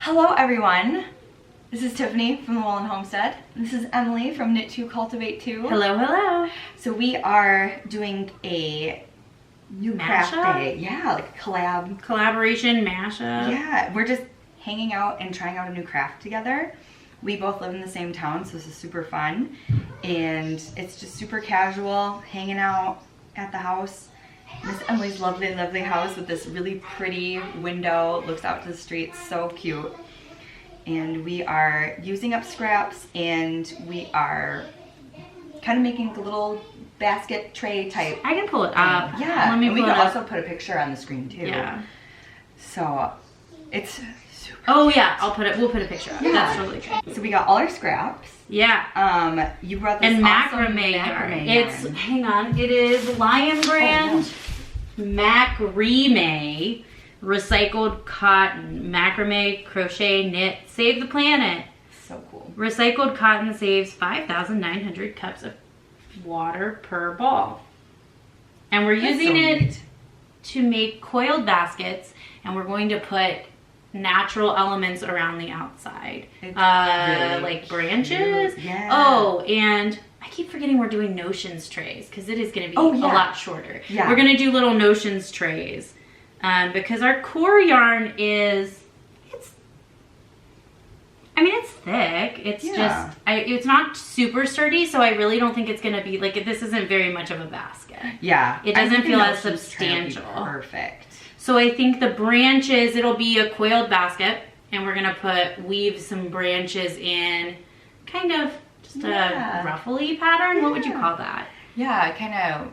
Hello everyone, this is Tiffany from the Woolen Homestead. This is Emily from Knit Two, Cultivate Two. Hello, hello. So we are doing a new craft day. Yeah, like a collaboration mashup. Yeah, we're just hanging out and trying out a new craft together. We both live in the same town, so this is super fun. And it's just super casual, hanging out at the house. Miss Emily's lovely, lovely house with this really pretty window, looks out to the street, so cute. And we are using up scraps and we are kind of making a little basket tray type. I can pull it up. Yeah, Let me and we pull can it up. also put a picture on the screen too. Yeah. So it's super Oh yeah, we'll put a picture up. Yeah. That's really good. So we got all our scraps. Yeah. You brought this And awesome macrame yarn. yarn. It's, hang on, it is Lion Brand Macrame recycled cotton. Macrame, crochet, knit, save the planet. So cool. Recycled cotton saves 5,900 cups of water per ball. And we're That's using so it neat. to make coiled baskets, and we're going to put natural elements around the outside. It's really like branches. cute. Yeah. Oh, and I keep forgetting we're doing notions trays because it is going to be Oh, yeah. a lot shorter. Yeah. We're going to do little notions trays because our core yarn is, it's thick. It's Yeah. it's not super sturdy, so I really don't think it's going to be, like, this isn't very much of a basket. Yeah. It I doesn't think the feel as notions tray will be substantial. Perfect. So I think the branches, it'll be a coiled basket, and we're gonna weave some branches in, kind of just Yeah. a ruffly pattern. What would you Yeah. call that? Yeah, kind of.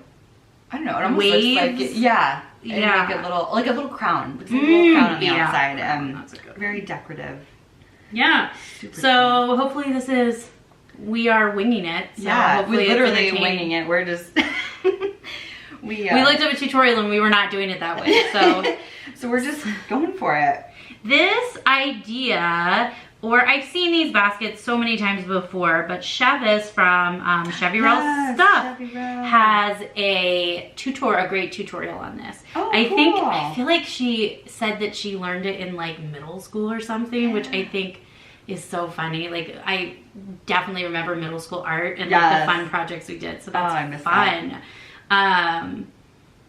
I don't know. It almost Waves? looks like yeah. And Yeah. make like a little crown. Looks like a little crown on the yeah. outside. That's a good one. Very decorative. Yeah. Super So hopefully we are winging it. So yeah, hopefully we're it's literally entertaining. winging it. We're just we looked up a tutorial and we were not doing it that way. So so we're just going for it. this idea, or I've seen these baskets so many times before, but Chevis from Chevy Roll Stuff Chevy Roll. has a great tutorial on this. Oh, I feel like she said that she learned it in like middle school or something, which I think is so funny. Like, I definitely remember middle school art and like Yes. the fun projects we did, so I that's miss fun.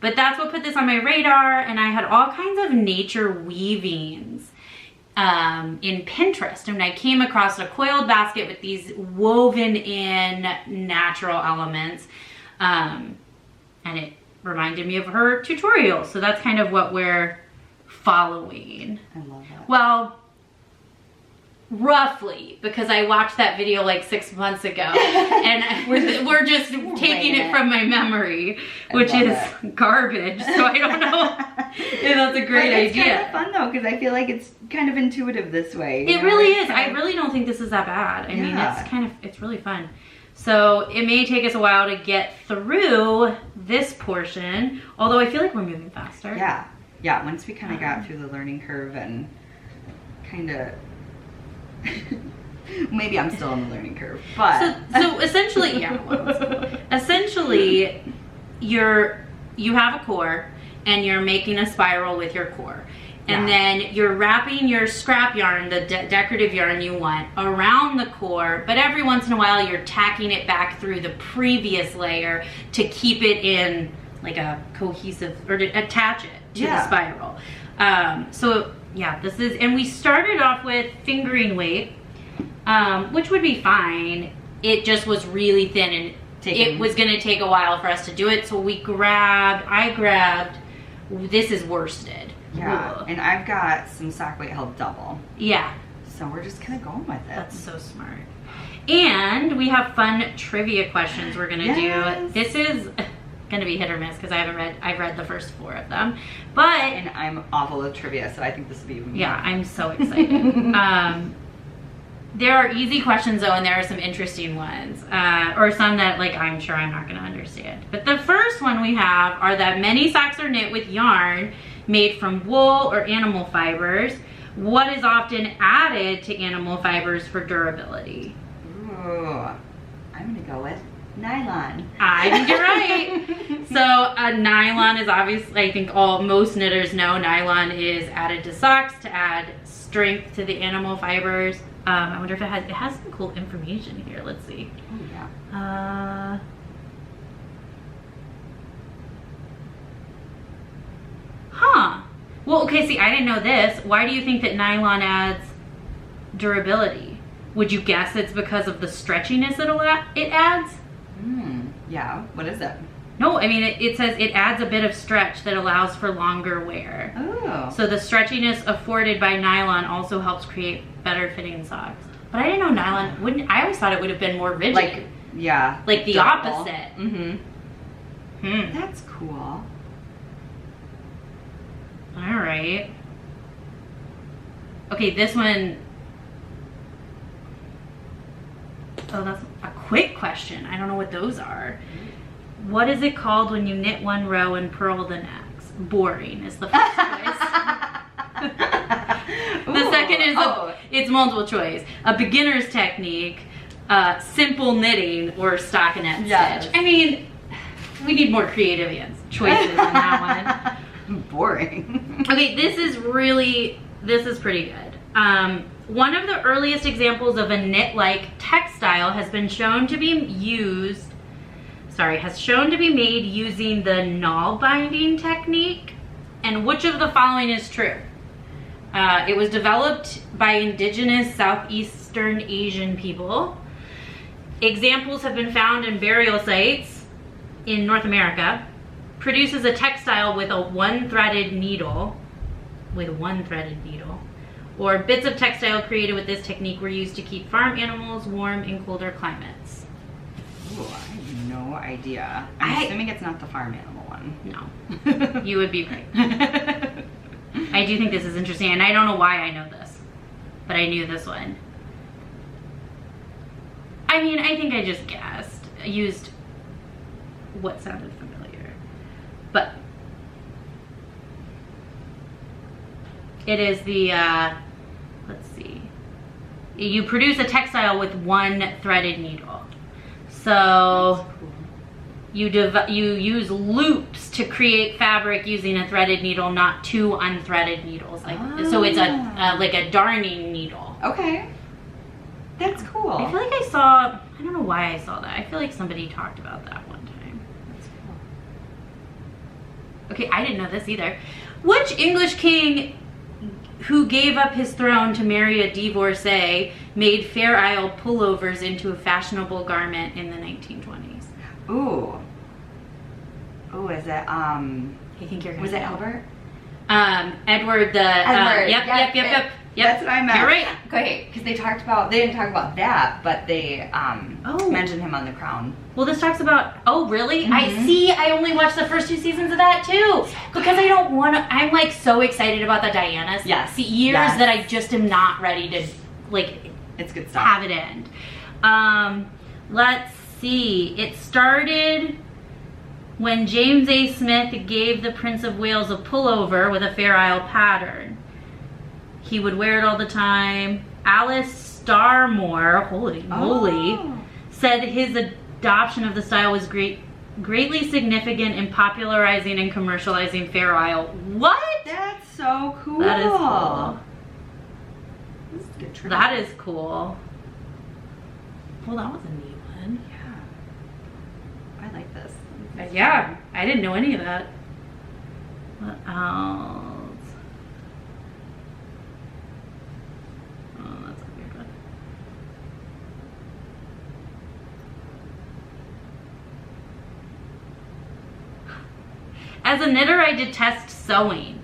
But that's what put this on my radar, and I had all kinds of nature weavings in Pinterest, and I came across a coiled basket with these woven in natural elements, and it reminded me of her tutorial, so that's kind of what we're following. I love that. Well, roughly, because I watched that video like 6 months ago, and we're just taking it from my memory, which is garbage, so I don't know if that's a great idea. It's kind of fun though, because I feel like it's kind of intuitive this way. It really is. I really don't think this is that bad. I mean, it's really fun. So it may take us a while to get through this portion, although I feel like we're moving faster. Yeah. Yeah, once we kind of got through the learning curve and kind of maybe I'm still on the learning curve, but so essentially, essentially you have a core and you're making a spiral with your core, and then you're wrapping your scrap yarn, the decorative yarn you want, around the core, but every once in a while you're tacking it back through the previous layer to keep it in like a cohesive, or to attach it to the spiral. So yeah, this is, and we started off with fingering weight, which would be fine. It just was really thin, and it was gonna take a while for us to do it. So I grabbed, this is worsted. yeah. Ugh. And I've got some sock weight held double. Yeah. So we're just kind of going with it. That's so smart. And we have fun trivia questions we're gonna do. This is gonna be hit or miss because I've read the first 4 of them, but And I'm awful with trivia, so I think this will be even more. I'm so excited. There are easy questions though, and there are some interesting ones, or some that like I'm sure I'm not gonna understand. But the first one we have are that many socks are knit with yarn made from wool or animal fibers. What is often added to animal fibers for durability? Ooh, I'm gonna go with nylon. I think you're right. So nylon is obviously, I think most knitters know, nylon is added to socks to add strength to the animal fibers. I wonder if it has some cool information here. Let's see. Oh, yeah. Huh. Well, okay, see, I didn't know this. Why do you think that nylon adds durability? Would you guess it's because of the stretchiness it adds? Yeah. What is it? No, I mean, it says it adds a bit of stretch that allows for longer wear. Oh. So the stretchiness afforded by nylon also helps create better fitting socks. But I didn't know nylon wouldn't, I always thought it would have been more rigid. Like, yeah. Like the durable. opposite. Mm-hmm. That's cool. All right. Okay, this one. Oh, that's a quick question. I don't know what those are. What is it called when you knit one row and purl the next? Boring is the first choice. The second is it's multiple choice. A beginner's technique, simple knitting, or stockinette stitch. I mean, we need more creative choices on that one. Boring. Okay, this is pretty good. One of the earliest examples of a knit-like textile has shown to be made using the nail binding technique. And which of the following is true? It was developed by indigenous Southeastern Asian people. Examples have been found in burial sites in North America. Produces a textile with a one-threaded needle. Or bits of textile created with this technique were used to keep farm animals warm in colder climates. Ooh, I have no idea. I'm assuming it's not the farm animal one. No, you would be right. I do think this is interesting, and I don't know why I know this, but I knew this one. I mean, I think I just guessed. I used what sounded familiar, but it is the, let's see. You produce a textile with one threaded needle. So you use loops to create fabric using a threaded needle, not two unthreaded needles. So it's like a darning needle. Okay. That's cool. I feel like I don't know why I saw that. I feel like somebody talked about that one time. That's cool. Okay, I didn't know this either. Which English king who gave up his throne to marry a divorcee made Fair Isle pullovers into a fashionable garment in the 1920s? Ooh. Ooh, is it, I think you're gonna was it know. Albert? Edward the, yep. That's what I meant. You're right. Okay, because they didn't talk about that, but they mentioned him on the crown. Well, this talks about, oh really? I only watched the first 2 seasons of that too. Because I don't want to, I'm like so excited about the Diana years that I just am not ready to, like, it's good stuff. Have it end. Let's see. It started when James A. Smith gave the Prince of Wales a pullover with a Fair Isle pattern. He would wear it all the time. Alice Starmore, holy moly, said his adoption of the style was greatly significant in popularizing and commercializing Fair Isle. What? That's so cool. That is cool. This is a good trick. That is cool. Well, that was a neat one. Yeah. I like this. Yeah, I didn't know any of that. What else? Oh, that's a weird one. As a knitter, I detest sewing.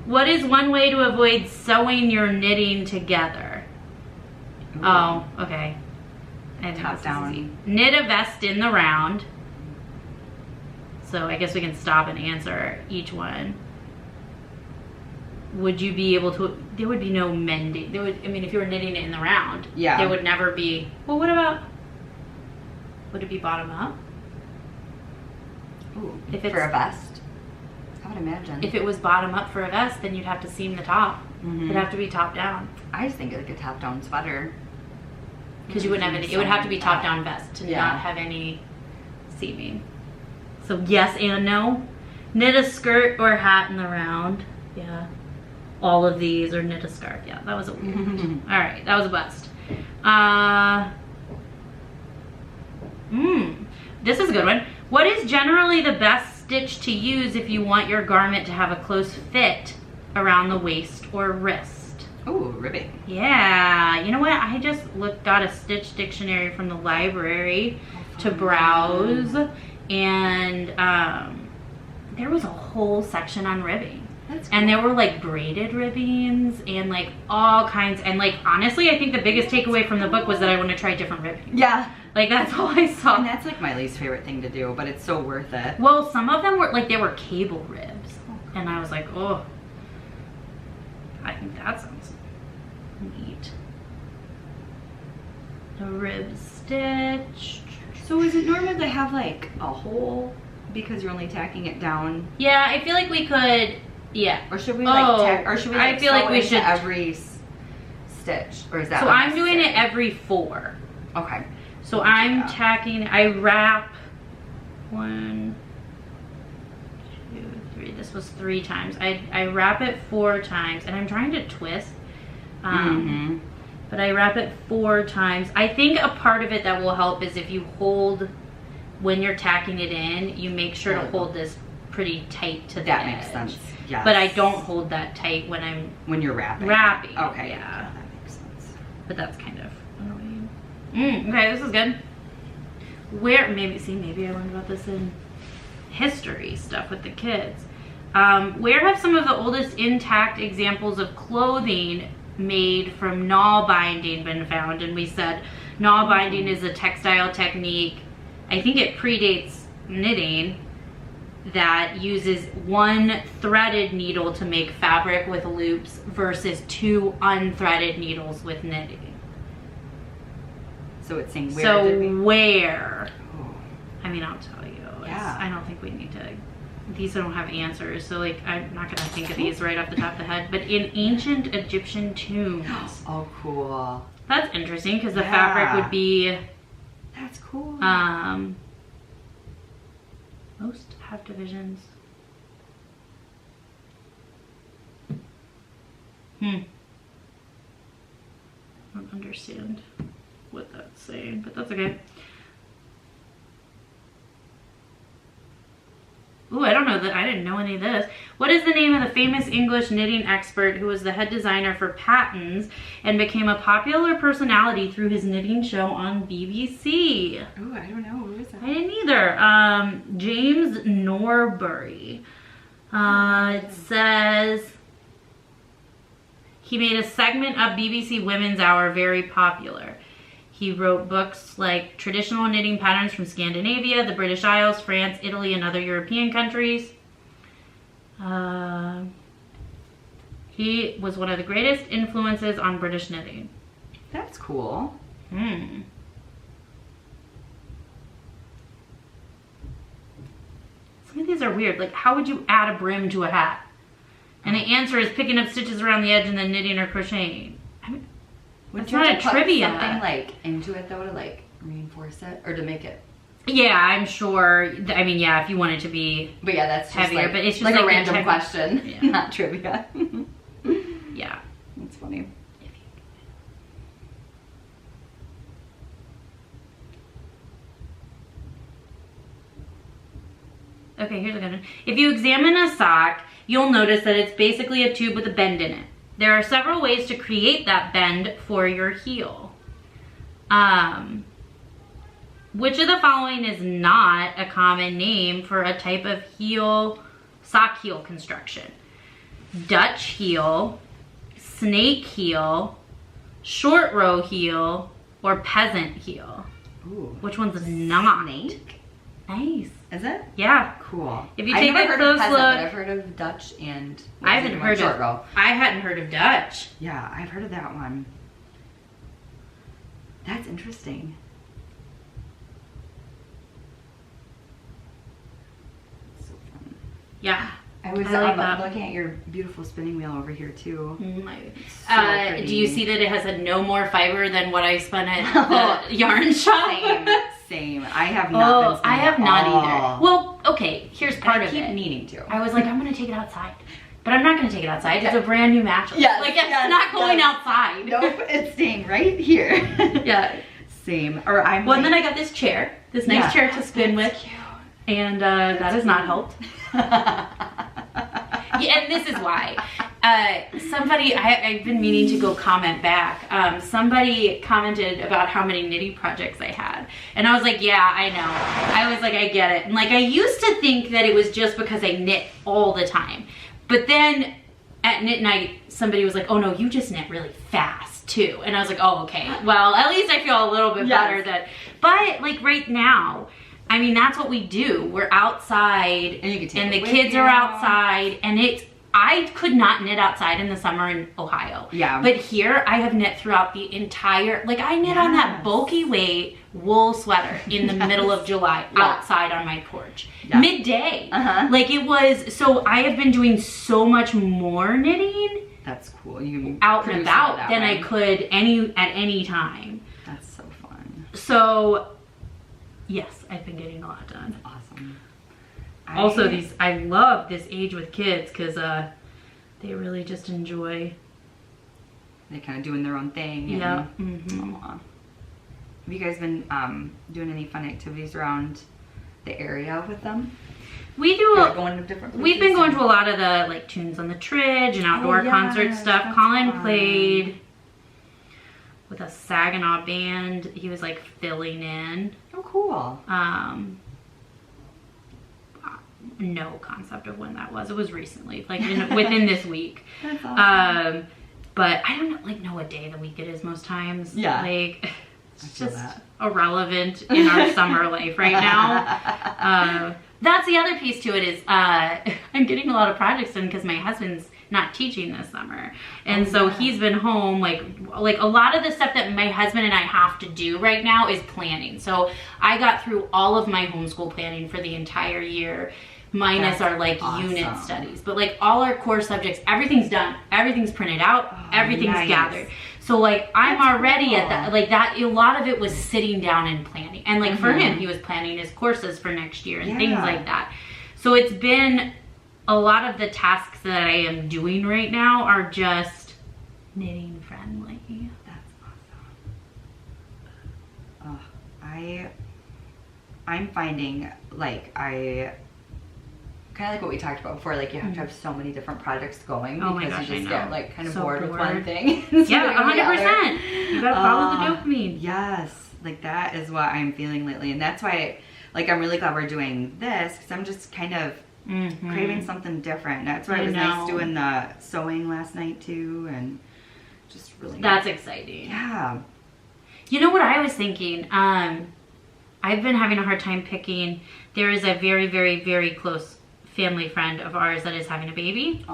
What is one way to avoid sewing your knitting together? Ooh. Oh, okay. I think Top this is down. easy. Knit a vest in the round. So I guess we can stop and answer each one. Would you be able to, there would be no mending. I mean, if you were knitting it in the round, there would never be, well, what about, would it be bottom up? Ooh, if it's, for a vest? I would imagine. If it was bottom up for a vest, then you'd have to seam the top. It'd have to be top down. I just think like a top down sweater. Because you wouldn't have any, it would have to be top down vest to not have any seaming. So yes and no. Knit a skirt or hat in the round. Yeah. all of these or knit a scarf. Yeah, that was a weird. All right, that was a bust. This is a good one. What is generally the best stitch to use if you want your garment to have a close fit around the waist or wrist? Ooh, ribbing. Yeah, you know what? I just got a stitch dictionary from the library to browse, and there was a whole section on ribbing. That's cool. And there were like braided ribbings and like all kinds, and like honestly I think the biggest takeaway from the book was that I want to try different ribbing. Yeah. Like that's all I saw. And that's like my least favorite thing to do, but it's so worth it. Well, some of them were like, they were cable ribs. And I was like, oh, I think that sounds neat. A rib stitch. So is it normal to have like a hole because you're only tacking it down? Yeah, I feel like we could, yeah. Or should we like or should we like I feel like we should every stitch? Or is that so I'm doing it every 4. Okay. So I'm tacking, I wrap 1, 2, 3, this was 3 times. I wrap it 4 times, and I'm trying to twist, but I wrap it 4 times. I think a part of it that will help is if you hold, when you're tacking it in, you make sure to hold this pretty tight to the edge. That makes sense, yes. But I don't hold that tight when you're wrapping. Okay, yeah. That makes sense. But that's kind of annoying. Okay, this is good. Maybe I learned about this in history stuff with the kids. Where have some of the oldest intact examples of clothing made from nail binding been found? And we said nail binding is a textile technique. I think it predates knitting, that uses 1 threaded needle to make fabric with loops versus 2 unthreaded needles with knitting. So it's saying where Oh. I mean, I'll tell you. Yeah. I don't think we need to, these don't have answers, so like I'm not gonna think of these right off the top of the head, but in ancient Egyptian tombs. Oh, cool. That's interesting, because the fabric would be, that's cool. Most have divisions. I don't understand what that's saying, but that's okay. Ooh, I don't know that, I didn't know any of this. What is the name of the famous English knitting expert who was the head designer for Pattons and became a popular personality through his knitting show on BBC? Ooh, I don't know. Who is that? I didn't either. James Norbury. It says he made a segment of BBC Women's Hour very popular. He wrote books like Traditional Knitting Patterns from Scandinavia, the British Isles, France, Italy, and other European countries. He was one of the greatest influences on British knitting. That's cool. Some of these are weird. Like, how would you add a brim to a hat? And the answer is picking up stitches around the edge and then knitting or crocheting. I mean, that's not a trivia. Something like into it though to like reinforce it or to make it. Yeah, I'm sure. I mean, yeah, if you want it to be. But yeah, that's just heavier. Like, but it's just like a random question, not trivia. Yeah, that's funny. Okay, here's a good one. If you examine a sock, you'll notice that it's basically a tube with a bend in it. There are several ways to create that bend for your heel. Which of the following is not a common name for a type of sock heel construction? Dutch heel, snake heel, short row heel, or peasant heel? Ooh. Which one's not? Snake? Nice. Is it? Yeah. Cool. If you take a close look, I've heard of Dutch and I hadn't heard of Dutch. Yeah, I've heard of that one. That's interesting. That's so fun. Yeah. I was looking at your beautiful spinning wheel over here too. So do you see that it has no more fiber than what I spun at the yarn shop? Same. I have not been spinning I have not either. Well, okay, here's part of it. I keep needing to. I was like, I'm gonna take it outside. But I'm not gonna take it outside. It's a brand new mattress. Yes, like it's not going outside. Nope, it's staying right here. Yeah. Same. Or I'm well, and then I got this chair, this nice chair to spin with. Cute. And that has not helped. Yeah, and this is why. Somebody, I've been meaning to go comment back. Somebody commented about how many knitting projects I had. And I was like, yeah, I know. I was like, I get it. And like, I used to think that it was just because I knit all the time. But then at knit night, somebody was like, oh no, you just knit really fast too. And I was like, oh, okay. Well, at least I feel a little bit better that, but like right now, I mean, that's what we do. We're outside and, you can take the kids are outside and I could not knit outside in the summer in Ohio. Yeah. But here I have knit throughout the entire, like I knit on that bulky weight wool sweater in the middle of July outside on my porch. Midday. Like it was, so I have been doing so much more knitting. That's cool. You can out and about than I could at any time. That's so fun. So yes, I've been getting a lot done. That's awesome. Also, I love this age with kids because they really just enjoy. They're kind of doing their own thing. Yeah. Have you guys been doing any fun activities around the area with them? We do. Going to different places. We've been going to a lot of the like Tunes on the Tridge and outdoor concert stuff. Colin played with a Saginaw band. He was like filling in. Oh, cool. No concept of when that was. It was recently, like within this week. That's awesome. But I don't know what day of the week it is most times. Yeah. Like it's just irrelevant in our summer life right now. That's the other piece to it is I'm getting a lot of projects done because my husband's not teaching this summer. And so he's been home, like a lot of the stuff that my husband and I have to do right now is planning. So I got through all of my homeschool planning for the entire year, minus our like unit studies. But like all our core subjects, everything's done. Everything's printed out, everything's gathered. So like I'm already at that, like that, a lot of it was sitting down and planning. And like for him, he was planning his courses for next year and things like that. So it's been, a lot of the tasks that I am doing right now are just knitting friendly. That's awesome. I'm finding like kind of like what we talked about before, like you have to have so many different projects going because you just get like kind of bored with one thing. Yeah, 100%. You gotta follow the dopamine. Yes, like that is what I'm feeling lately, and that's why like I'm really glad we're doing this because I'm just kind of craving something different. That's why it was nice doing the sewing last night too, and just really that's exciting. Yeah. You know what I was thinking? I've been having a hard time picking. There is a very, very, very close family friend of ours that is having a baby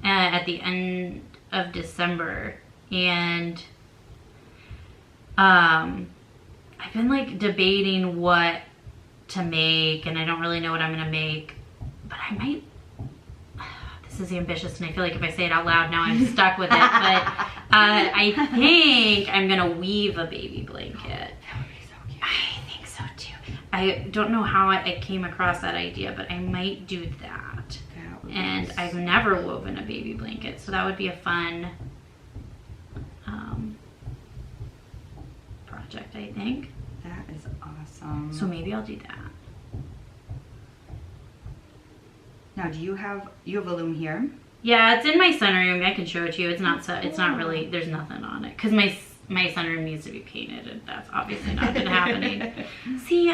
at the end of December, and I've been like debating what to make, and I don't really know what I'm gonna make, but I might, this is ambitious and I feel like if I say it out loud now I'm stuck with it, but I think I'm gonna weave a baby blanket. That would be so cute. I think so too. I don't know how I came across that idea, but I might do that. And I've never woven a baby blanket, so that would be a fun project, I think. That is awesome. So maybe I'll do that. Now, do you have a loom here? Yeah, it's in my sunroom. I can show it to you. It's not really, there's nothing on it because my sunroom needs to be painted, and that's obviously not been happening. See,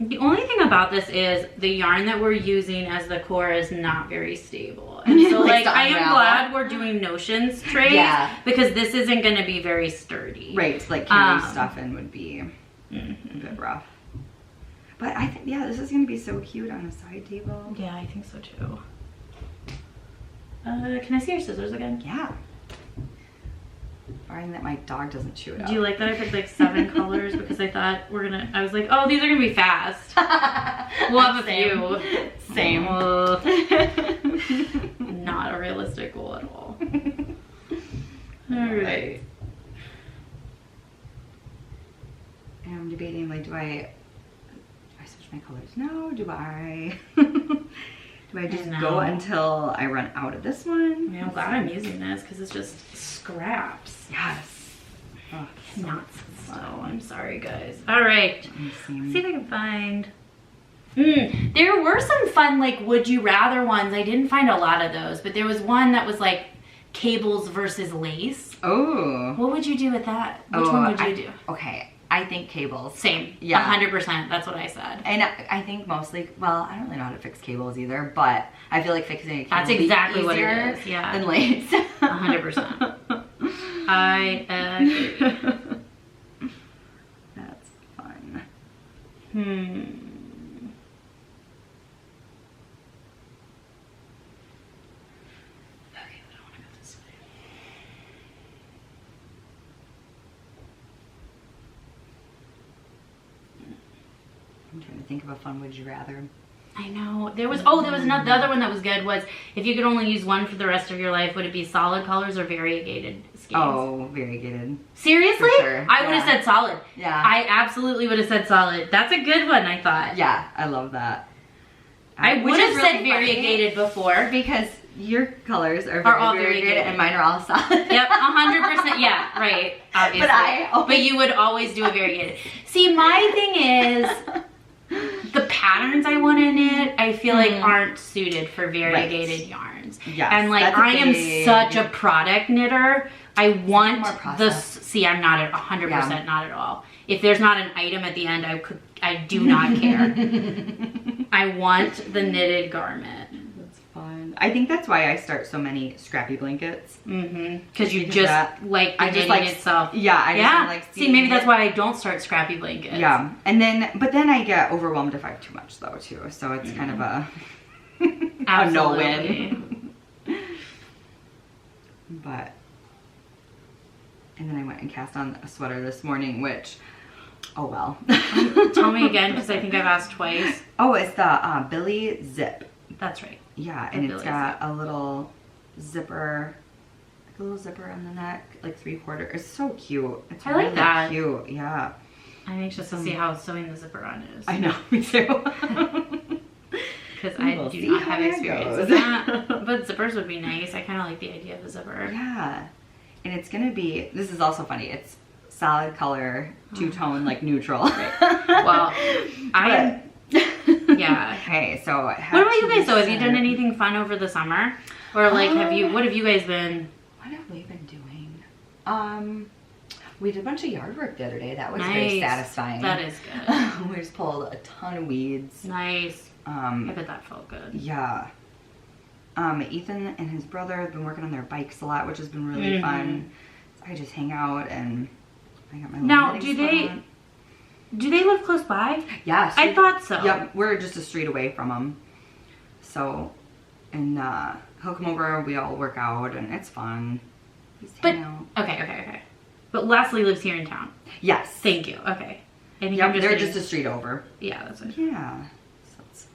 the only thing about this is the yarn that we're using as the core is not very stable. And so like I am glad we're doing notions trays because this isn't going to be very sturdy. Right, like carrying stuff in would be a bit rough. But I think, yeah, this is going to be so cute on a side table. Yeah, I think so too. Can I see your scissors again? Yeah. Barring that my dog doesn't chew it up. Do you like that I picked like 7 colors because I thought I was like, oh, these are going to be fast. We'll have a few. Same. Not a realistic goal at all. All right. I'm debating, like, do I switch my colors? No, do I? Do I just go until I run out of this one? I'm glad I'm using this because it's just scraps. Yes. Oh, so I'm sorry, guys. All right. Let's see if I can find. There were some fun, like, would you rather ones. I didn't find a lot of those, but there was one that was like cables versus lace. Oh. What would you do with that? Which one would you do? Okay. I think cables. Same. Yeah. 100%. That's what I said. And I think mostly, well, I don't really know how to fix cables either, but I feel like fixing a cable That's exactly what it is. Yeah. Than lace. 100%. I agree. That's fun. I'm trying to think of a fun would you rather. I know. There was another, the other one that was good was, if you could only use one for the rest of your life, would it be solid colors or variegated skeins? Oh, variegated. Seriously? For sure. I would have said solid. Yeah. I absolutely would have said solid. That's a good one, I thought. Yeah, I love that. I would have said variegated before. Because your colors are all variegated and mine are all solid. Yep, 100%. Yeah, right. Obviously. But you would always do a variegated. See, my thing is, the patterns I want in it, I feel like aren't suited for variegated yarns. Yes, and like I am such a product knitter. I want the, see, I'm not at 100% not at all. If there's not an item at the end, I do not care. I want the knitted garment. That's fun. I think that's why I start so many scrappy blankets. Because you just like the knitting itself. Yeah, I just like see, maybe that's why I don't start scrappy blankets. Yeah, and then, but then I get overwhelmed if I have too much though too. So it's kind of a no-win. But, and then I went and cast on a sweater this morning, which, oh well. Tell me again, because I think I've asked twice. Oh, it's the Billy Zip. That's right. Yeah, and it's got a little zipper, like a little zipper on the neck, like 3/4. It's so cute. It's I like that. Cute. Yeah. I'm anxious to see how sewing the zipper on is. I know, me too. Because I do not have experience with that. But zippers would be nice. I kind of like the idea of a zipper. Yeah. And it's going to be, this is also funny, it's solid color, two-tone, like neutral. Well, yeah. Okay, so what about you guys though? Have you done anything fun over the summer? Or like what have you guys been? What have we been doing? We did a bunch of yard work the other day. That was very satisfying. That is good. We just pulled a ton of weeds. Nice. I bet that felt good. Yeah. Ethan and his brother have been working on their bikes a lot, which has been really fun. So I just hang out and I got my little do they live close by? Yes. I thought so. Yep, we're just a street away from them. So, and he'll come over, we all work out, and it's fun. Okay. But Leslie lives here in town. Yes. Thank you. Okay. Yeah, they're just a street over. Yeah, that's it. Yeah. So it's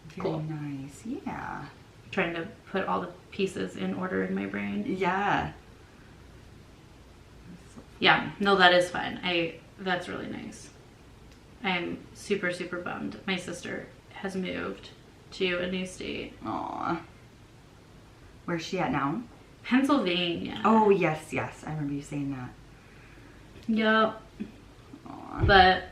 very cool. Nice. Yeah. Trying to put all the pieces in order in my brain. Yeah. Yeah. No, that is fun. That's really nice. I'm super, super bummed. My sister has moved to a new state. Aw. Where's she at now? Pennsylvania. Oh, yes. I remember you saying that. Yep. Aww. But,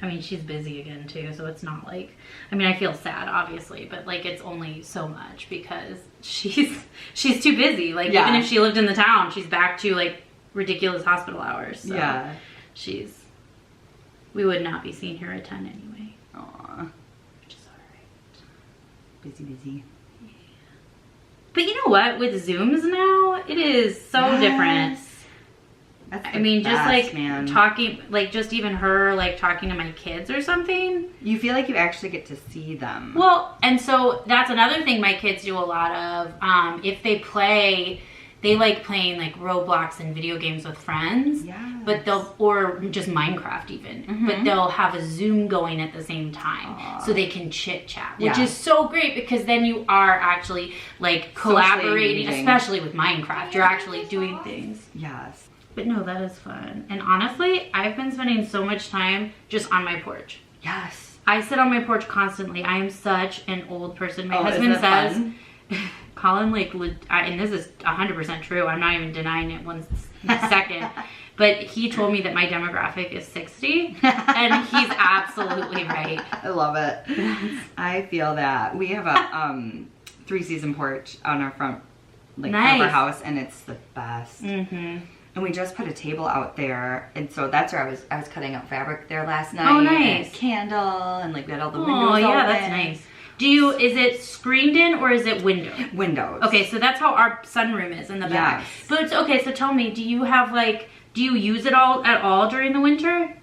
I mean, she's busy again, too, so it's not like... I mean, I feel sad, obviously, but, like, it's only so much because she's too busy. Like, even if she lived in the town, she's back to, like, ridiculous hospital hours. So yeah. We would not be seeing her a ton anyway. Aww. Which is alright. Busy. Yeah. But you know what? With Zooms now, it is so different. I mean, just like talking, like just even her, like talking to my kids or something. You feel like you actually get to see them. Well, and so that's another thing my kids do a lot of. If they play, they like playing like Roblox and video games with friends. Yeah. But or just Minecraft even. But they'll have a Zoom going at the same time. So they can chit chat, which is so great because then you are actually like collaborating, especially with Minecraft. You're actually doing things. Yes. But no, that is fun. And honestly, I've been spending so much time just on my porch. Yes. I sit on my porch constantly. I am such an old person. My husband isn't it says, fun? Colin, like, and this is 100% true. I'm not even denying it one second. But he told me that my demographic is 60, and he's absolutely right. I love it. I feel that. We have a 3-season porch on our front, like, front of our house, and it's the best. And we just put a table out there, and so that's where I was cutting up fabric there last night. Oh, nice. And a candle, and like we had all the windows Oh, yeah, open. that's nice. Is it screened in or is it windows? Windows. Okay, so that's how our sunroom is in the back. Yes. But it's okay, so tell me, do you use it all at all during the winter?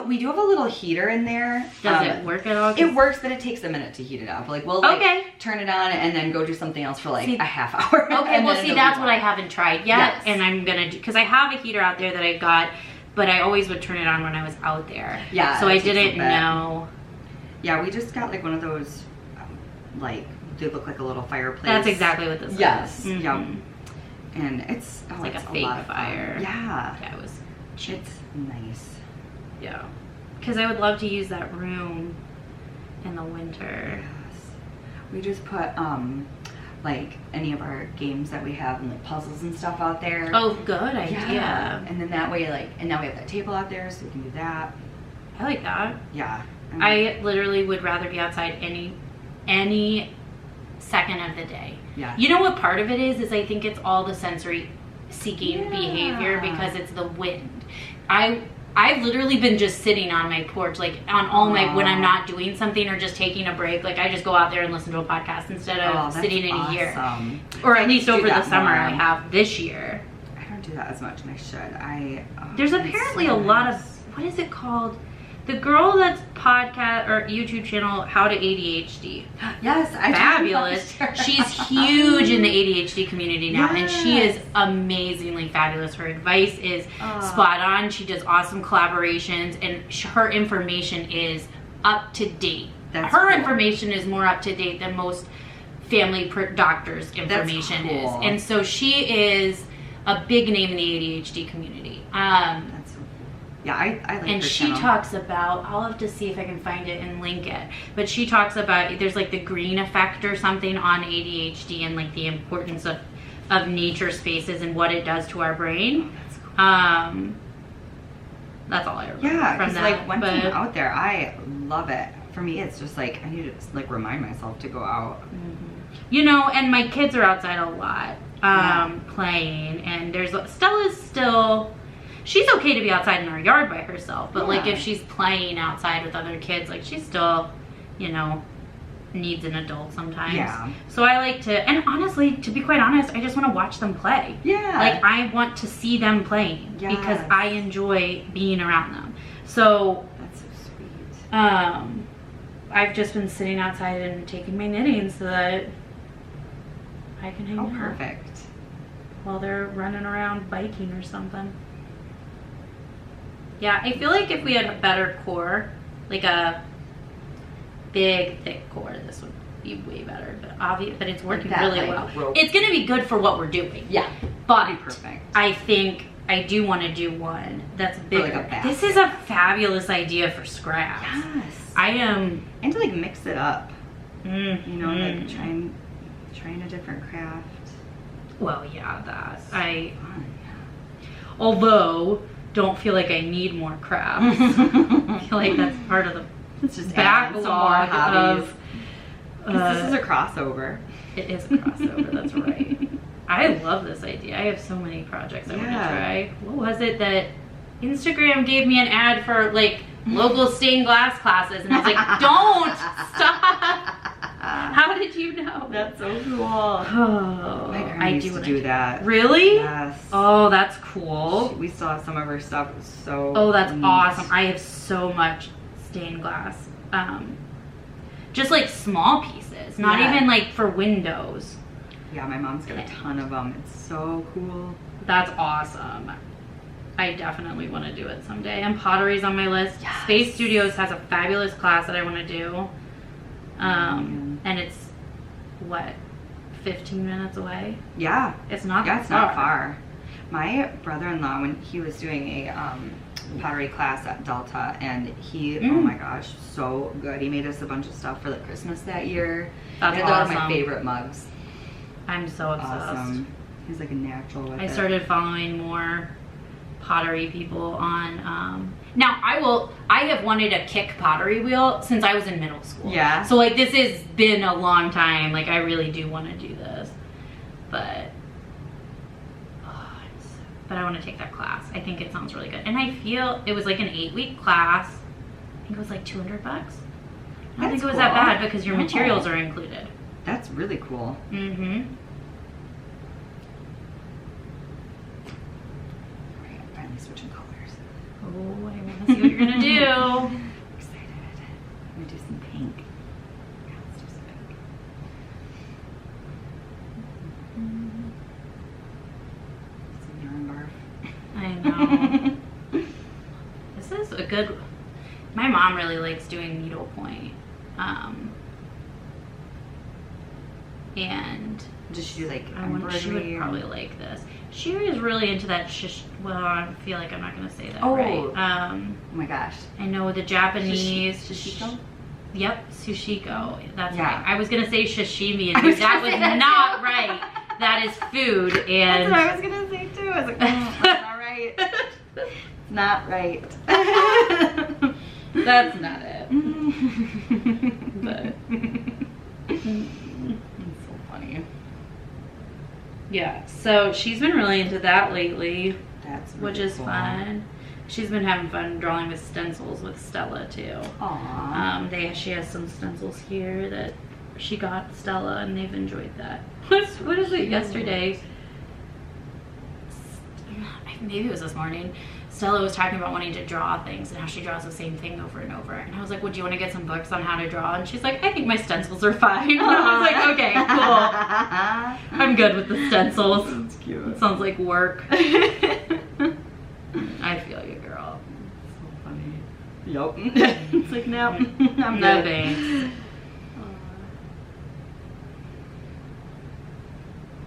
We do have a little heater in there. Does it work at all? It works, but it takes a minute to heat it up. Like we'll turn it on and then go do something else for like a half hour. Okay, well see, that's what I haven't tried yet. Yes. And I'm gonna do, because I have a heater out there that I got, but I always would turn it on when I was out there. Yeah. So I didn't know. Yeah, we just got like one of those, like, they look like a little fireplace. That's exactly what this is. Yes. Yep. And it's like a lot fake of fun. fire. Yeah. Yeah, it was cheap. It's nice. Yeah. Because I would love to use that room in the winter. Yes. We just put like any of our games that we have and like puzzles and stuff out there. Oh, good idea. Yeah. And then that way, like, and now we have that table out there, so we can do that. I like that. Yeah. I literally would rather be outside any second of the day. Yeah. You know what part of it is I think it's all the sensory seeking behavior because it's the wind. I've literally been just sitting on my porch, like on all my, when I'm not doing something or just taking a break, like I just go out there and listen to a podcast instead of sitting in here. Or at least over the summer I have this year. I don't do that as much and I should. There's apparently a lot of, what is it called? The girl that's podcast or YouTube channel, How to ADHD. Yes, I fabulous. She's huge in the ADHD community now, and she is amazingly fabulous. Her advice is spot on. She does awesome collaborations, and her information is up to date. Her information is more up to date than most family doctors' information is, and so she is a big name in the ADHD community. Yeah, I like and her she channel. talks about, I'll have to see if I can find it and link it, but she talks about, there's like the green effect or something on ADHD and like the importance of nature spaces and what it does to our brain. That's cool. That's all I remember from that. Like once I'm but out there, I love it. For me, it's just like, I need to like remind myself to go out. You know, and my kids are outside a lot playing, and Stella's still, she's okay to be outside in our yard by herself, but like if she's playing outside with other kids, like she still, you know, needs an adult sometimes. Yeah. So I like to, and honestly, to be quite honest, I just want to watch them play. Yeah. Like I want to see them playing because I enjoy being around them. So that's so sweet. I've just been sitting outside and taking my knitting so that I can hang out. Perfect. While they're running around biking or something. Yeah, I feel like if we had a better core, like a big, thick core, this would be way better. But it's working really well. It's going to be good for what we're doing. Yeah. But perfect. I think I do want to do one that's bigger. Like this is a fabulous idea for scraps. Yes. I am. And to like mix it up. You know, like trying a different craft. Well, yeah, although don't feel like I need more crafts. I feel like that's part of the backlog of. This is a crossover. It is a crossover. That's right. I love this idea. I have so many projects I want to try. What was it that Instagram gave me an ad for like local stained glass classes, and I was like, don't stop. How did you know? That's so cool. Oh, my grandma used to do that. Really? Yes. Oh, that's cool. We still have some of her stuff. It was so Oh, that's awesome. I have so much stained glass. Just like small pieces, not even like for windows. Yeah, my mom's got a ton of them. It's so cool. That's awesome. I definitely want to do it someday. And pottery's on my list. Yes. Space Studios has a fabulous class that I want to do. And it's, what, 15 minutes away? Yeah. It's not it's not far. My brother-in-law, when he was doing a pottery class at Delta, and he, oh my gosh, so good. He made us a bunch of stuff for like Christmas that year. That's and awesome. those are my favorite mugs. I'm so obsessed. Awesome. He's like a natural with I started following more pottery people on now I have wanted a kick pottery wheel since I was in middle school. Yeah. So like this has been a long time. Like I really do want to do this. But I want to take that class. I think it sounds really good. And I feel it was like an 8-week class. I think it was like $200. I don't think it was that bad because your materials are included. That's really cool. Mm-hmm. Alright, I'm finally switching colors. Oh, I want to see what you're gonna do. I'm excited. I'm gonna do some pink. Yeah, let's do some pink. Some yarn barf. I know. This is a good. My mom really likes doing needlepoint. And Does she do like she would embroidery? probably like this. She was really into that well, I feel like I'm not gonna say that Oh. right. Oh my gosh. I know the Japanese Shishiko? Yep, sushiko. That's Yeah. right. I was gonna say sashimi, I and was that gonna was say that not too. right. That is food, and That's what I was gonna say too. I was like, that's not right. It's not right. that's not it. But It's so funny. yeah, so she's been really into that lately, That's really which is cool. fun. She's been having fun drawing with stencils with Stella too. Aww. She has some stencils here that she got Stella, and they've enjoyed that. What is it? Yesterday, maybe it was this morning. Stella was talking about wanting to draw things and how she draws the same thing over and over. And I was like, "Well, do you want to get some books on how to draw?" And she's like, "I think my stencils are fine." And I was like, "Okay, cool. I'm good with the stencils." That's cute. It sounds like work. I feel you, girl. So funny. Yep. It's like, no, I'm No good. thanks.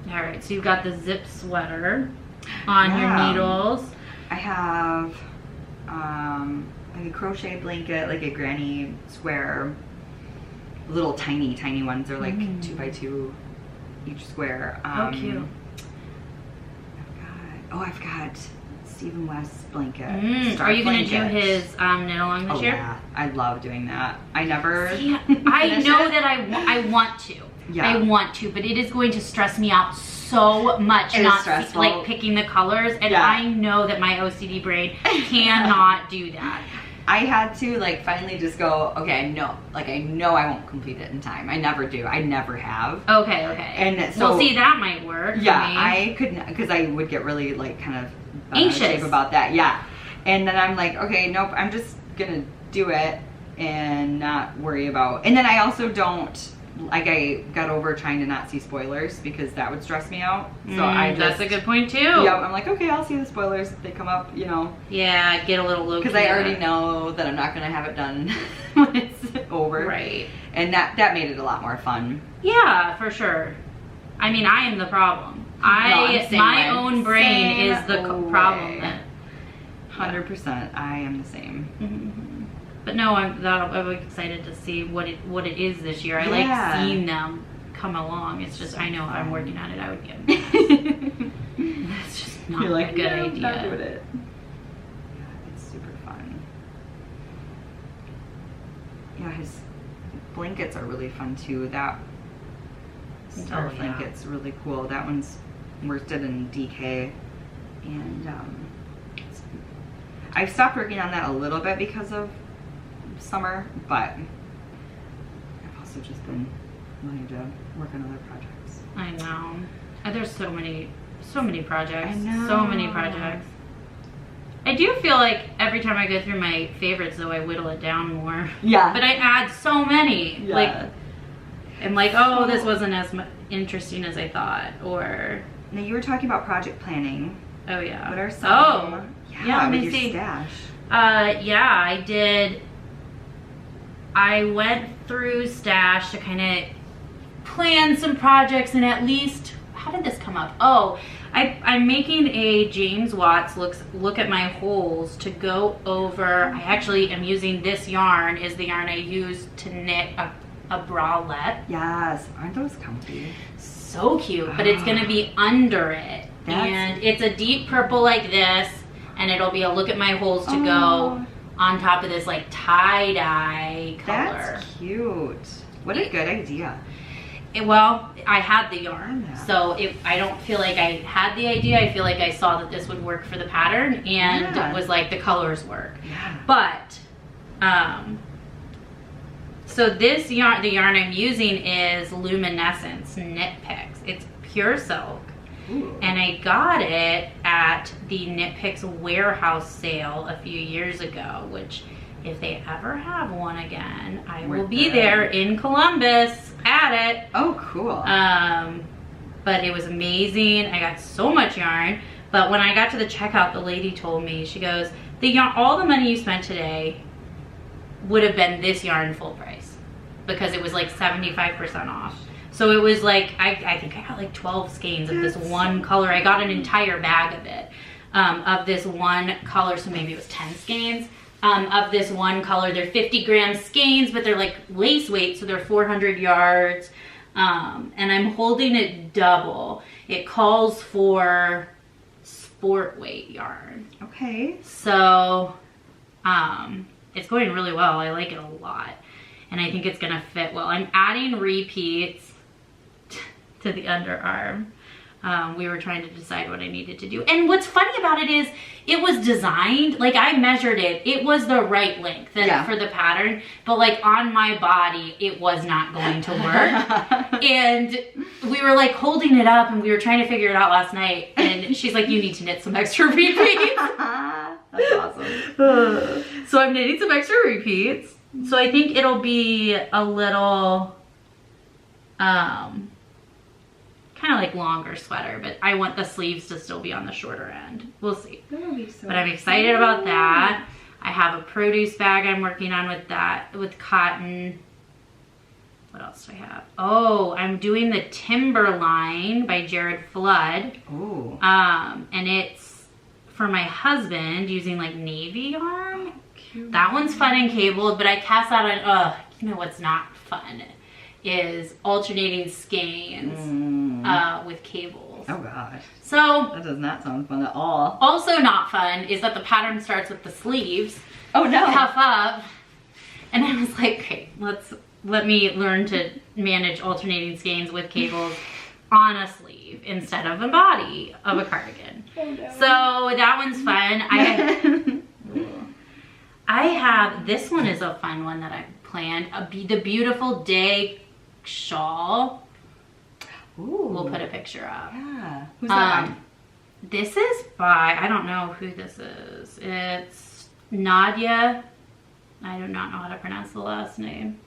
All right, so you've got the zip sweater on your Yeah. needles. I have like a crochet blanket, like a granny square. Little tiny ones. They're like 2x2 each square. Oh, cute. I've got Stephen West's blanket. Are you going to do blanket. his knit along this Oh year? yeah, I love doing that. I never. Yeah, I finish know it. that I want to. Yeah. I want to, but it is going to stress me out so much. It is not stressful. like picking the colors, and Yeah. I know that my OCD brain cannot do that. I had to like finally just go, okay, I know I won't complete it in time. I never do. I never have. Okay. And so, well, see, that might work. yeah, for me. I couldn't, because I would get really like kind of Anxious. shape about that. Yeah. And then I'm like, okay, nope, I'm just gonna do it and not worry about. And then I also don't, like, I got over trying to not see spoilers because that would stress me out. So I just, that's a good point too. Yeah, I'm like, okay, I'll see the spoilers if they come up, Yeah, get a little low. because I already know that I'm not gonna have it done when it's over. Right. And that made it a lot more fun. Yeah, for sure. I mean, I am the problem. I'm the same My way. own brain Same is the way. problem. 100%. I am the same. Mm-hmm. But no, I'm excited to see what it is this year. I Yeah. like seeing them come along. It's just, I know if I'm working on it, I would be a mess. That's just not You're like, a good no, idea. not doing it. Yeah, it's super fun. Yeah, his blankets are really fun too. That star Oh, yeah. blanket's really cool. That one's worsted in DK, and I've stopped working on that a little bit because of summer, but I've also just been wanting to work on other projects. I know. There's so many projects. I know. So many projects. I do feel like every time I go through my favorites, though, I whittle it down more. Yeah. But I add so many. Yeah. Like, I'm like, oh, this wasn't as interesting as I thought, or Now you were talking about project planning. oh yeah. What are some? Oh, yeah. Let with me your see. stash. Yeah, I did. I went through Stash to kind of plan some projects and at least, how did this come up? Oh, I'm making a James Watts look at my holes to go over. I actually am using this yarn is the yarn I use to knit a bralette. Yes, aren't those comfy? So cute, but it's gonna be under it. And it's a deep purple like this, and it'll be a look at my holes to go on top of this like tie-dye color. That's cute. What a good idea. Well, I had the yarn, so I don't feel like I had the idea. I feel like I saw that this would work for the pattern, and it was like the colors work. Yeah. But, so this yarn, the yarn I'm using is Luminescence Knit Picks. It's pure silk. Ooh. And I got it at the Knit Picks warehouse sale a few years ago, which if they ever have one again, I will be there in Columbus at it. Oh, cool. But it was amazing. I got so much yarn. But when I got to the checkout, the lady told me, she goes, the yarn, all the money you spent today would have been this yarn full price because it was like 75% off. So it was like, I think I got like 12 skeins of this one color. I got an entire bag of it, of this one color. So maybe it was 10 skeins. Of this one color. They're 50-gram skeins, but they're like lace weight, so they're 400 yards. And I'm holding it double. It calls for sport weight yarn. Okay. So it's going really well. I like it a lot. And I think it's gonna fit well. I'm adding repeats to the underarm. We were trying to decide what I needed to do. And what's funny about it is it was designed, like I measured it, it was the right length for the pattern, but like on my body, it was not going to work. And we were like holding it up and we were trying to figure it out last night. And she's like, you need to knit some extra repeats. That's awesome. So I'm knitting some extra repeats. So I think it'll be a little, kind of like longer sweater, but I want the sleeves to still be on the shorter end. We'll see. That'll be so but I'm excited about that. I have a produce bag I'm working on with that, with cotton. What else do I have? Oh, I'm doing the Timberline by Jared Flood. Ooh. And it's for my husband using like navy yarn. Cute. That one's fun and cabled, but I cast out on, you know what's not fun? Is alternating skeins with cables. Oh gosh. So that does not sound fun at all. Also not fun is that the pattern starts with the sleeves. Oh no. Puff up. And I was like, okay, let me learn to manage alternating skeins with cables on a sleeve instead of a body of a cardigan. Oh, no. So that one's fun. I have, this one is a fun one that I planned. The Beautiful Day shawl. Ooh. We'll put a picture up. Yeah. Who's that by? This is by, I don't know who this is. It's Nadia. I do not know how to pronounce the last name.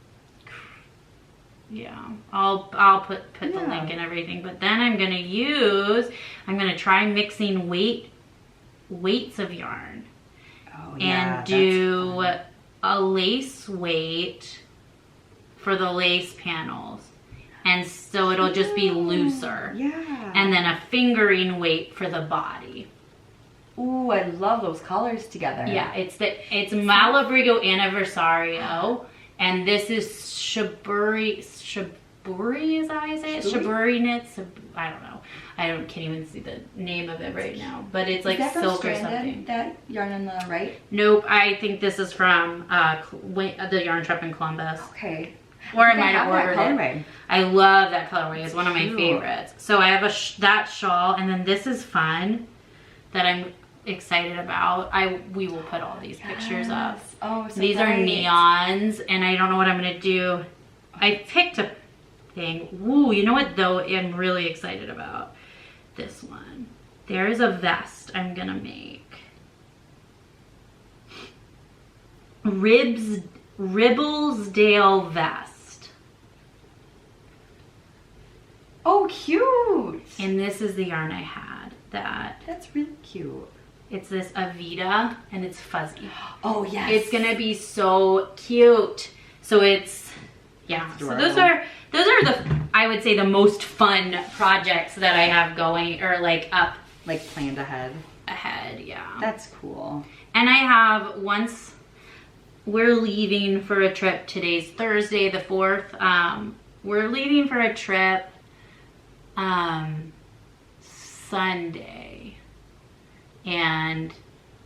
Yeah, I'll put the link and everything. But then I'm gonna try mixing weights of yarn. Oh, yeah, and do a lace weight for the lace panels, and so it'll just be looser. Yeah. And then a fingering weight for the body. Ooh, I love those colors together. Yeah, it's Malabrigo Anniversario, and this is Shaburi is that how you say it? Shaburi knits. I don't know. I can't even see the name of it right now, but it's like silk or something. That yarn on the right? Nope, I think this is from the yarn shop in Columbus. Okay. Or I might have ordered it. I love that colorway. It's one of my favorites. So I have that shawl, and then this is fun that I'm excited about. We will put all these pictures up. Oh, so these are neons, and I don't know what I'm gonna do. I picked a thing. Ooh, you know what though? I'm really excited about this one. There is a vest I'm gonna make. Ribblesdale vest. Oh, cute! And this is the yarn I had. That's really cute. It's this Avita, and it's fuzzy. Oh, yes. It's gonna be so cute. So it's Yeah, so those are the, I would say, the most fun projects that I have going, or like up. Like planned ahead. Yeah. That's cool. And I have, once we're leaving for a trip, today's Thursday the 4th, we're leaving for a trip Sunday, and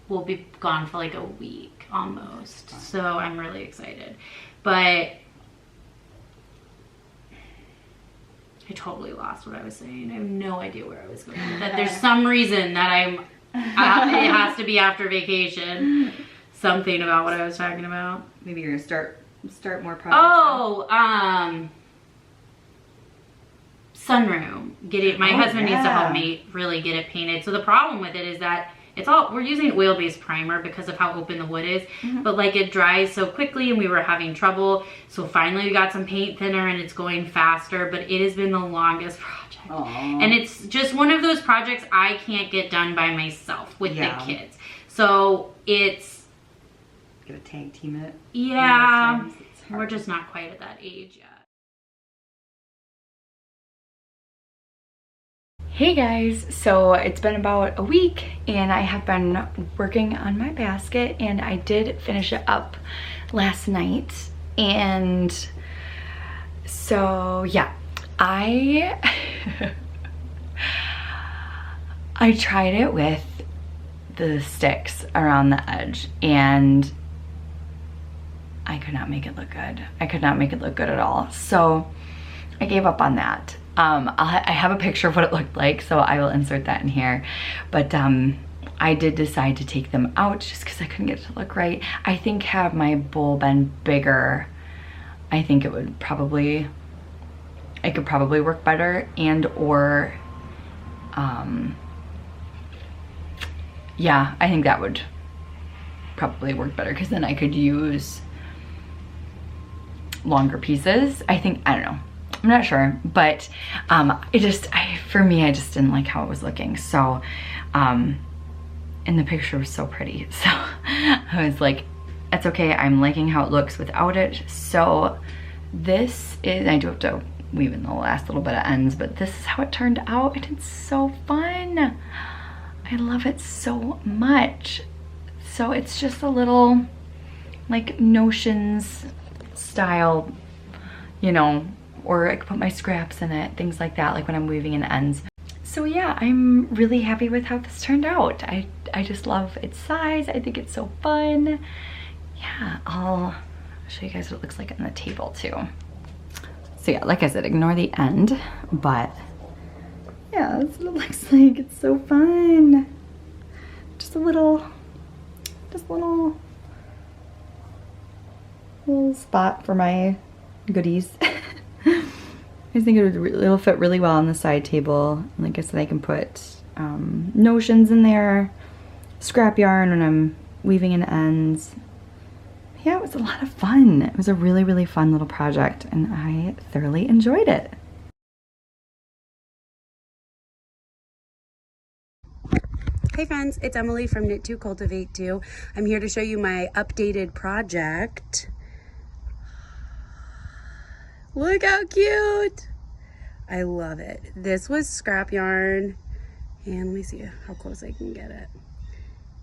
we'll be gone for like a week almost. So I'm really excited. But I totally lost what I was saying. I have no idea where I was going with that. There's some reason that it has to be after vacation. Something about what I was talking about. Maybe you're gonna start more projects. Oh, sunroom. My husband needs to help me really get it painted. So the problem with it is that we're using oil-based primer because of how open the wood is, but like it dries so quickly and we were having trouble. So finally we got some paint thinner and it's going faster, but it has been the longest project. Aww. And it's just one of those projects I can't get done by myself with the kids. So it's... Gotta tag team it. Yeah, we're just not quite at that age yet. Hey guys, so it's been about a week and I have been working on my basket, and I did finish it up last night. And so yeah, I tried it with the sticks around the edge and I could not make it look good. I could not make it look good at all. So I gave up on that. I have a picture of what it looked like, so I will insert that in here. But I did decide to take them out just because I couldn't get it to look right. I think had my bowl been bigger, I think it could probably work better, and or yeah, I think that would probably work better because then I could use longer pieces. I don't know. I'm not sure, but for me, I just didn't like how it was looking. So, and the picture was so pretty. So I was like, that's okay. I'm liking how it looks without it. So this is, I do have to weave in the last little bit of ends, but this is how it turned out. And it's so fun. I love it so much. So it's just a little like Notions style, you know, or I could put my scraps in it, things like that, like when I'm weaving in ends. So yeah, I'm really happy with how this turned out. I just love its size. I think it's so fun. Yeah, I'll show you guys what it looks like on the table too. So yeah, like I said, ignore the end, but yeah, that's what it looks like. It's so fun. Just a little spot for my goodies. I think it'll fit really well on the side table. Like I said, I can put Notions in there, scrap yarn when I'm weaving in ends. Yeah, it was a lot of fun. It was a really, really fun little project, and I thoroughly enjoyed it. Hey friends, it's Emily from Knit Two, Cultivate Two. I'm here to show you my updated project. Look how cute! I love it. This was scrap yarn, and let me see how close I can get it.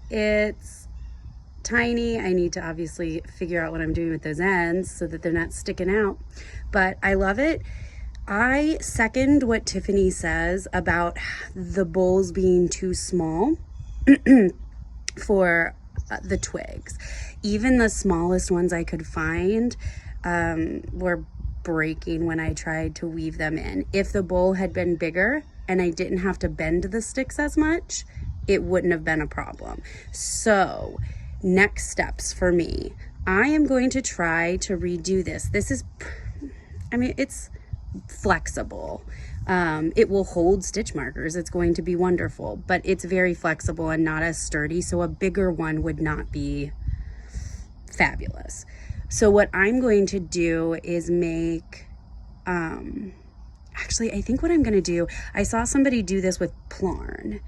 It's tiny. I need to obviously figure out what I'm doing with those ends so that they're not sticking out, but I love it. I second what Tiffany says about the bowls being too small for the twigs. Even the smallest ones I could find were breaking when I tried to weave them in. If the bowl had been bigger and I didn't have to bend the sticks as much, it wouldn't have been a problem. So next steps for me, I am going to try to redo this. This is, I mean, it's flexible. It will hold stitch markers. It's going to be wonderful, but it's very flexible and not as sturdy. So a bigger one would not be fabulous. So what I'm going to do is make, actually, I think what I'm going to do, I saw somebody do this with Plarn,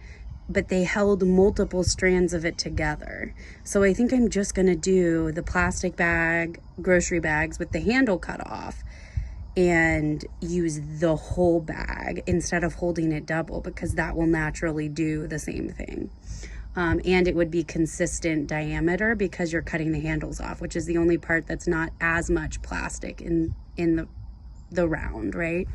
but they held multiple strands of it together. So I think I'm just going to do the plastic bag, grocery bags with the handle cut off, and use the whole bag instead of holding it double, because that will naturally do the same thing. And it would be consistent diameter because you're cutting the handles off, which is the only part that's not as much plastic in the round, right?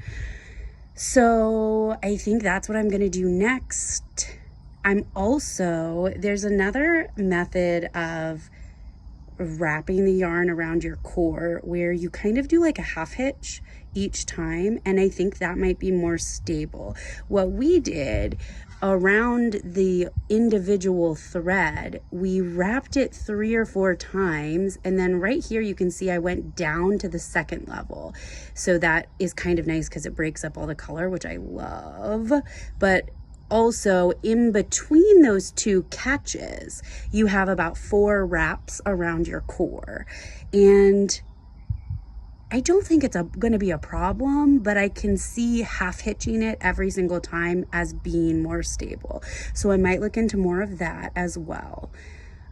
So I think that's what I'm gonna do next. There's another method of wrapping the yarn around your core where you kind of do like a half hitch each time, and I think that might be more stable. What we did around the individual thread, we wrapped it 3 or 4 times, and then right here you can see I went down to the second level. So that is kind of nice because it breaks up all the color, which I love. But also in between those 2 catches, you have about 4 wraps around your core. And I don't think it's going to be a problem, but I can see half hitching it every single time as being more stable. So I might look into more of that as well.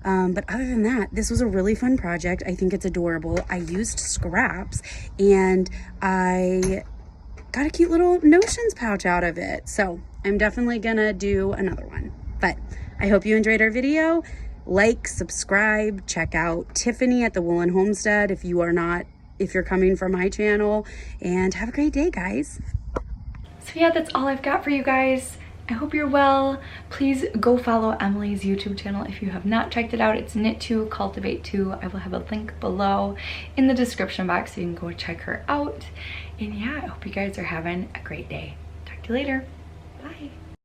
But other than that, this was a really fun project. I think it's adorable. I used scraps and I got a cute little notions pouch out of it. So I'm definitely gonna do another one. But I hope you enjoyed our video. Like, subscribe, check out Tiffany at the Woolen Homestead if you're coming from my channel, and have a great day, guys. So yeah, that's all I've got for you guys. I hope you're well. Please go follow Emily's YouTube channel if you have not checked it out. It's Knit 2, Cultivate 2. I will have a link below in the description box so you can go check her out. And yeah, I hope you guys are having a great day. Talk to you later. Bye.